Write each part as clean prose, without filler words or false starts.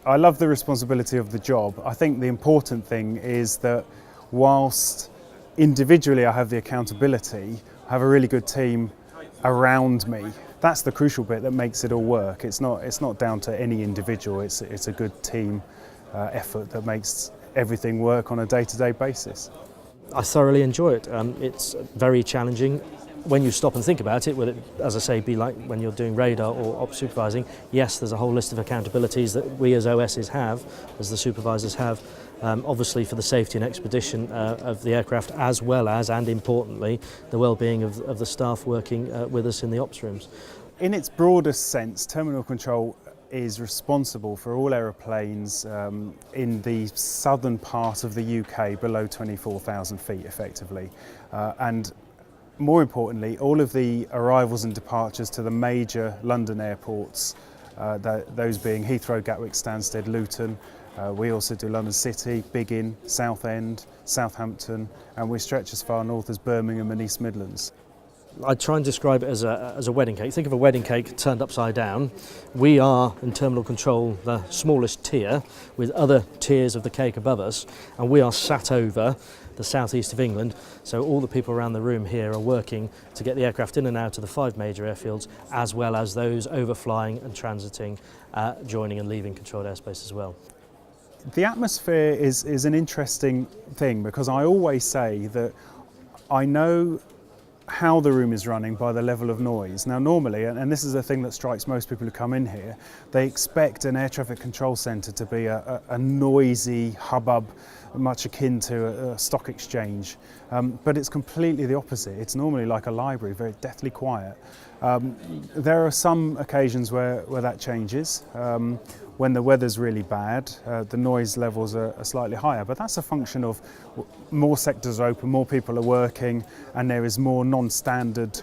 I love the responsibility of the job. I think the important thing is that whilst individually I have the accountability, I have a really good team around me. That's the crucial bit that makes it all work. It's not down to any individual, it's a good team effort that makes everything work on a day-to-day basis. I thoroughly enjoy it. It's very challenging. When you stop and think about it, will it, as I say, be like when you're doing radar or ops supervising? Yes, there's a whole list of accountabilities that we as OSs have, as the supervisors have, obviously for the safety and expedition of the aircraft, as well as, and importantly, the well-being of the staff working with us in the ops rooms. In its broadest sense, terminal control is responsible for all aeroplanes in the southern part of the UK below 24,000 feet effectively. And more importantly, all of the arrivals and departures to the major London airports, those being Heathrow, Gatwick, Stansted, Luton. We also do London City, Biggin, Southend, Southampton, and we stretch as far north as Birmingham and East Midlands. I try and describe it as a wedding cake. Think of a wedding cake turned upside down. We are, in terminal control, the smallest tier, with other tiers of the cake above us, and we are sat over the southeast of England, so all the people around the room here are working to get the aircraft in and out of the 5 major airfields, as well as those overflying and transiting, joining and leaving controlled airspace as well. The atmosphere is an interesting thing, because I always say that I know how the room is running by the level of noise. Now normally, and this is a thing that strikes most people who come in here, they expect an air traffic control centre to be a noisy hubbub, much akin to a stock exchange, but it's completely the opposite. It's normally like a library, very deathly quiet. There are some occasions where that changes. When the weather's really bad, the noise levels are slightly higher, but that's a function of more sectors are open, more people are working, and there is more non-standard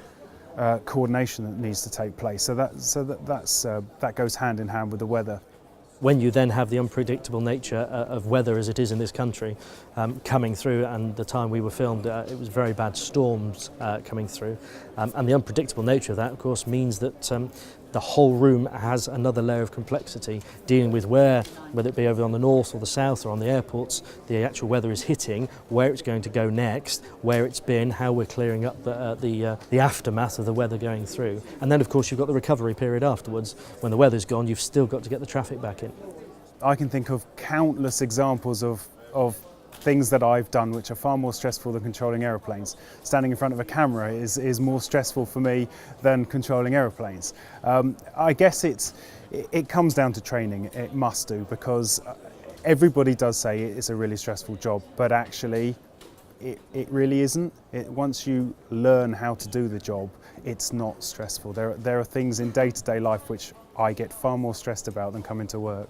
coordination that needs to take place. So that goes hand in hand with the weather. When you then have the unpredictable nature of weather as it is in this country coming through, and the time we were filmed, it was very bad storms coming through, and the unpredictable nature of that, of course, means that the whole room has another layer of complexity, dealing with whether it be over on the north or the south or on the airports, the actual weather is hitting, where it's going to go next, where it's been, how we're clearing up the aftermath of the weather going through. And then, of course, you've got the recovery period afterwards. When the weather's gone, you've still got to get the traffic back in. I can think of countless examples of things that I've done which are far more stressful than controlling aeroplanes. Standing in front of a camera is more stressful for me than controlling aeroplanes. I guess it comes down to training. It must do, because everybody does say it's a really stressful job, but actually it really isn't. Once you learn how to do the job, it's not stressful. There are things in day-to-day life which I get far more stressed about than coming to work.